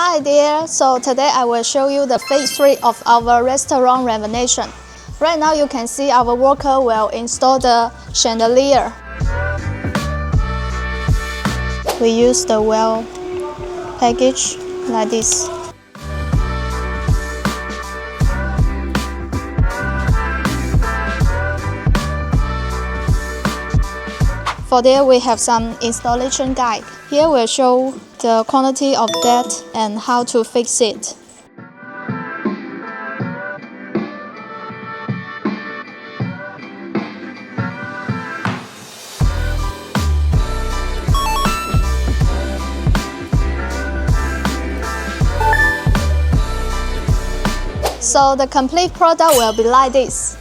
Hi dear, so today I will show you the phase 3 of our restaurant renovation. Right now you can see our worker will install the chandelier. We use the well package like this. For there we have some installation guide. Here we'll show the quantity of that and how to fix it. So the complete product will be like this.